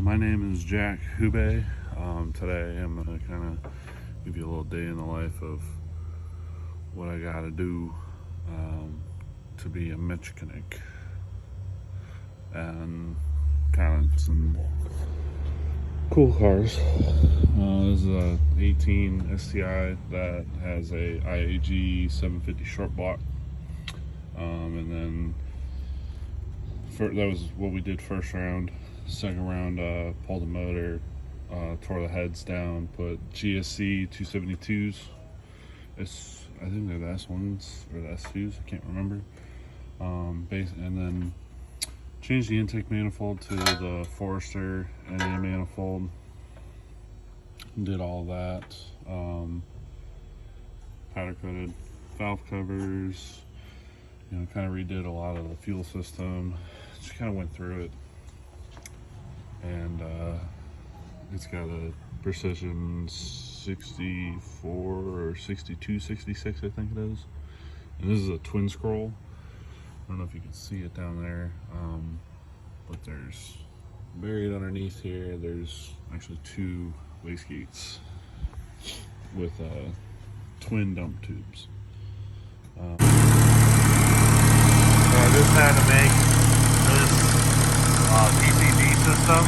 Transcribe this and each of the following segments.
My name is Jack Hube. Today I'm going to kind of give you a little day in the life of what I got to do to be a mechanic, and kind of some cool cars. This is a 18 STI that has a IAG 750 Shortblock, and then that was what we did first round. Second round, pulled the motor, tore the heads down, put GSC 272s. I think they're the S1s or the S2s, I can't remember. And then changed the intake manifold to the Forester NA manifold. Did all that. Powder coated valve covers. Kind of redid a lot of the fuel system. Just kind of went through it. And it's got a precision 64 or 62, 66, I think it is. And this is a twin scroll. I don't know if you can see it down there, but there's buried underneath here, there's actually two wastegates with twin dump tubes. So I just had to make this PCB system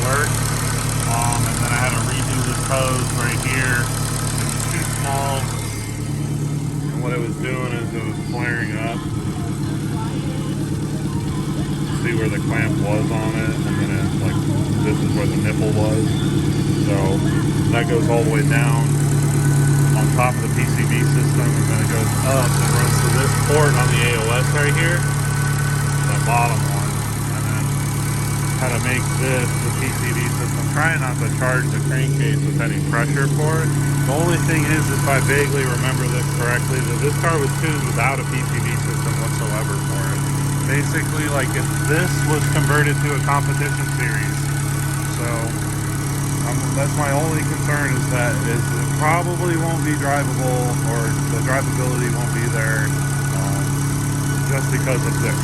work, and then I had to redo this hose right here. It was too small, and what it was doing is it was flaring up. See where the clamp was on it, and then it, like, this is where the nipple was. So that goes all the way down on top of the PCB system, and then it goes up and runs to this port on the AOS right here, the bottom one. How to make this the PCB system. Trying not to charge the crankcase with any pressure for it. The only thing is, if I vaguely remember this correctly, that this car was tuned without a PCB system whatsoever for it. Basically, like, if this was converted to a competition series, so that's my only concern, is that it probably won't be drivable, or the drivability won't be there, just because of this.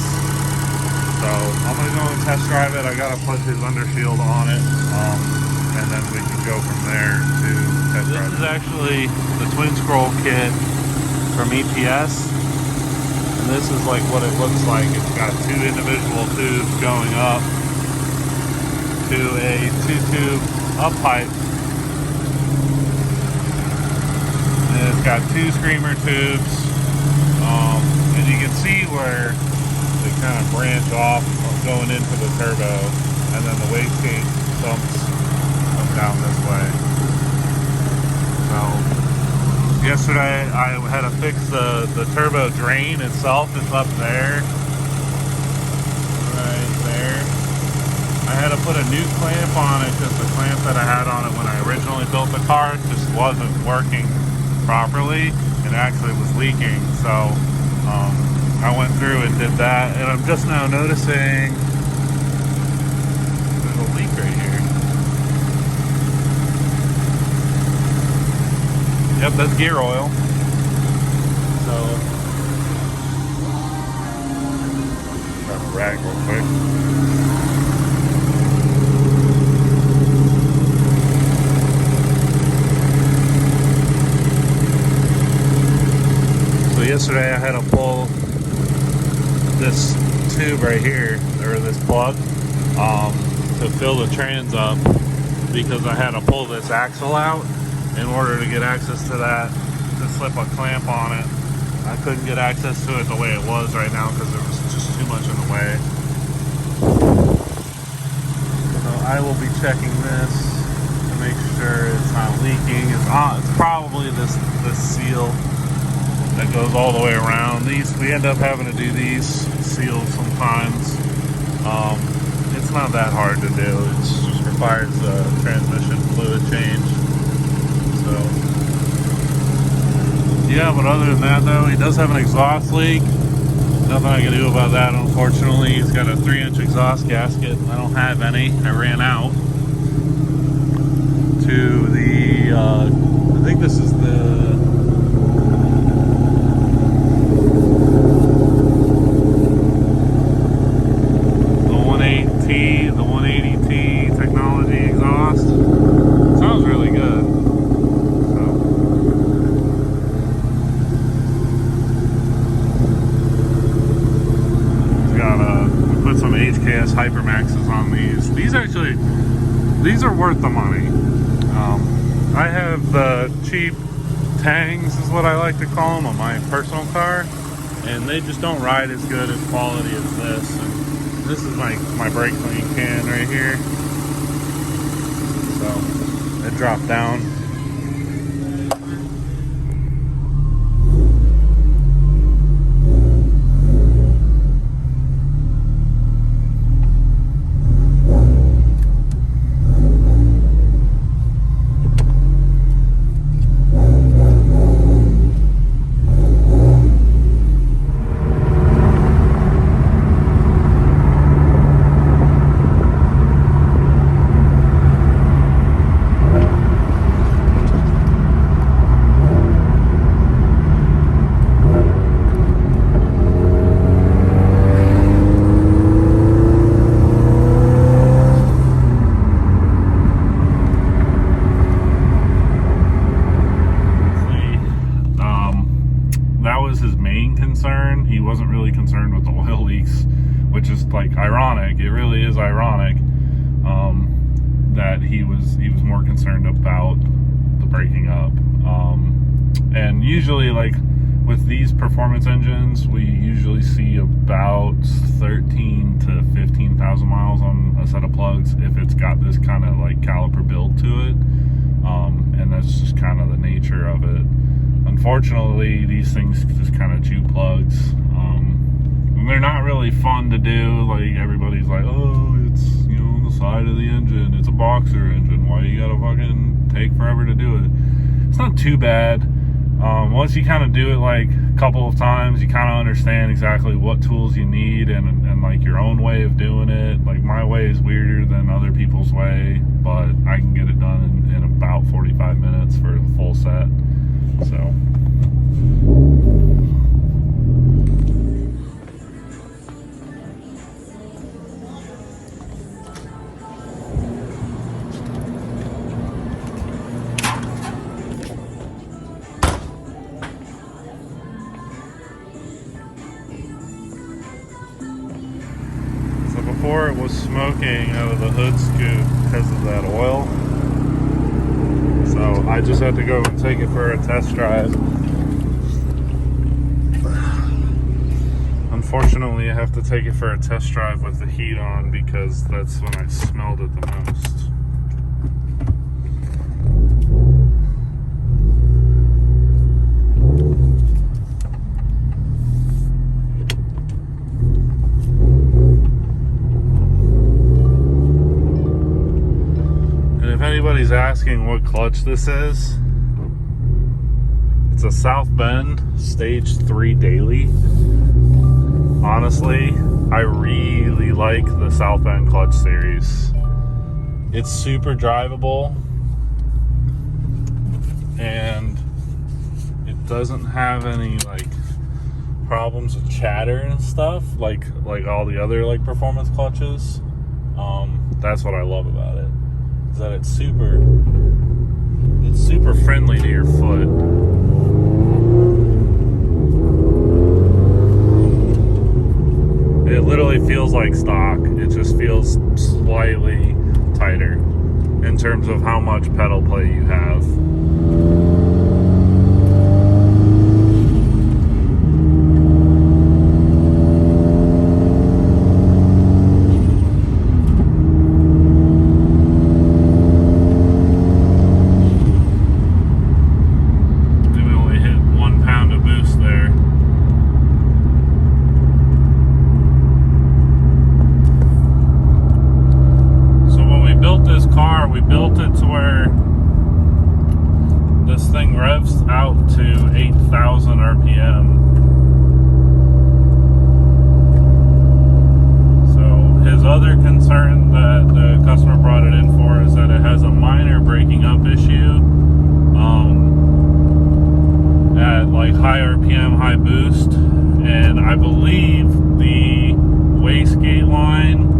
So I'm going to go and test drive it. I got to put his undershield on it, and then we can go from there to test drive it. This is actually the twin scroll kit from EPS, and this is like what it looks like. It's got two individual tubes going up to a two-tube up pipe, and it's got two screamer tubes, and you can see where they kind of branch off going into the turbo, and then the wastegate dumps come down this way. So yesterday I had to fix the turbo drain itself. It's up there, right there. I had to put a new clamp on it because the clamp that I had on it when I originally built the car just wasn't working properly, and actually was leaking. So I went through and did that, and I'm just now noticing there's a leak right here. Yep, that's gear oil. So, grab a rag real quick. So yesterday I had to pull this tube right here, or this plug, to fill the trans up, because I had to pull this axle out in order to get access to that, to slip a clamp on it. I couldn't get access to it the way it was right now because there was just too much in the way. So I will be checking this to make sure it's not leaking. It's probably this seal that goes all the way around. These, we end up having to do these seals sometimes. It's not that hard to do. It just requires a transmission fluid change. So yeah, but other than that though, he does have an exhaust leak. Nothing I can do about that, unfortunately. He's got a 3-inch exhaust gasket. I don't have any. I ran out. To the I think this is the the 180T Hypermaxes on these. These are worth the money. I have the cheap Tangs is what I like to call them on my personal car, and they just don't ride as good as quality as this. And this is my brake clean can right here. So it dropped down. He wasn't really concerned with the oil leaks, which is like ironic. It really is ironic that he was more concerned about the breaking up. And usually, like with these performance engines, we usually see about 13 to 15,000 miles on a set of plugs if it's got this kind of like caliper build to it. And that's just kind of the nature of it. Unfortunately, these things just kind of chew plugs. They're not really fun to do. Like, everybody's like, oh, it's, you know, on the side of the engine. It's a boxer engine. Why you gotta fucking take forever to do it? It's not too bad. Once you kind of do it like a couple of times, you kind of understand exactly what tools you need and like your own way of doing it. Like, my way is weirder than other people's way, but I can get it done in about 45 minutes for the full set. So before it was smoking out of the hood scoop because of that oil. So I just had to go and take it for a test drive. Unfortunately, I have to take it for a test drive with the heat on because that's when I smelled it the most. If anybody's asking what clutch this is, it's a South Bend Stage 3 Daily. Honestly, I really like the South Bend clutch series. It's super drivable, and it doesn't have any like problems with chatter and stuff like all the other like performance clutches. That's what I love about it. That it's super friendly to your foot. It literally feels like stock. It just feels slightly tighter in terms of how much pedal play you have. We built it to where this thing revs out to 8,000 RPM. So his other concern that the customer brought it in for is that it has a minor breaking up issue at like high RPM, high boost, and I believe the wastegate line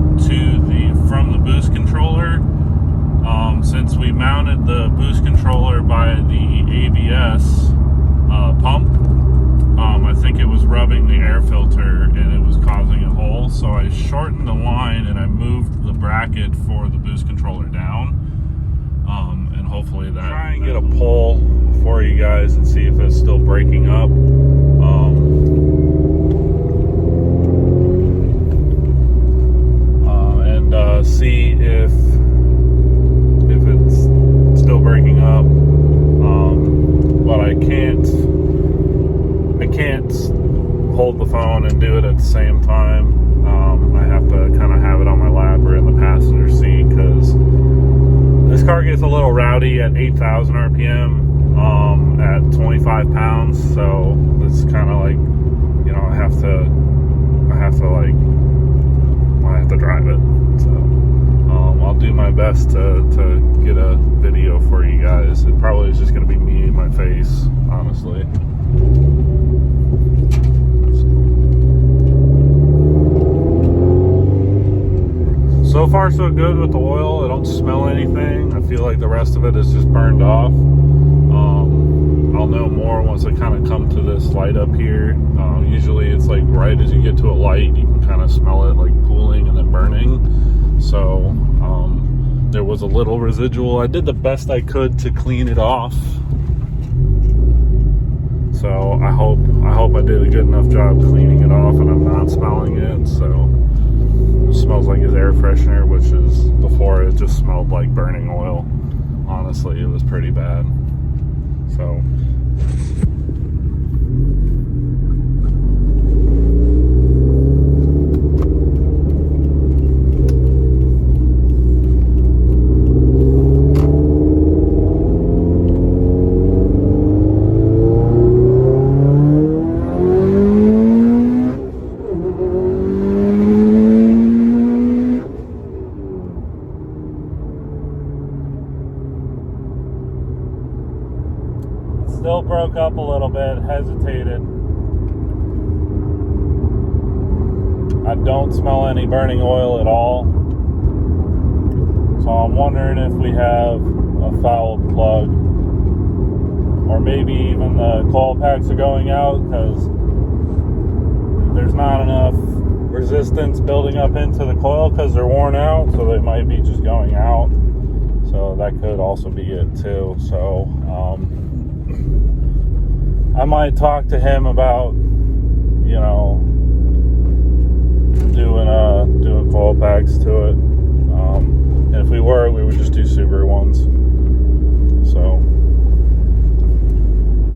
from the boost controller, since we mounted the boost controller by the ABS pump, I think it was rubbing the air filter and it was causing a hole. So I shortened the line and I bracket for the boost controller down. And hopefully that... Try and get a pull for you guys and see if it's still breaking up. See if it's still breaking up. But I can't hold the phone and do it at the same time. I have to kind of have it on my lap or in the passenger seat, because this car gets a little rowdy at 8,000 RPM at 25 pounds. So it's kind of like, you know, I have to drive it. So I'll do my best to get a video for you guys. It probably is just going to be me and my face, honestly. So far so good with the oil. I don't smell anything. I feel like the rest of it is just burned off. I'll know more once I kind of come to this light up here. Usually it's like right as you get to a light, you can kind of smell it like cooling and then burning. So there was a little residual. I did the best I could to clean it off. So I hope I did a good enough job cleaning it off and I'm not smelling it. So it smells like his air freshener, which is, before it just smelled like burning oil. Honestly, it was pretty bad. So still broke up a little bit, hesitated. I don't smell any burning oil at all. So I'm wondering if we have a fouled plug, or maybe even the coil packs are going out, because there's not enough resistance building up into the coil because they're worn out, so they might be just going out. So that could also be it too. So I might talk to him about, you know, doing coil packs to it. And if we would just do Subaru ones.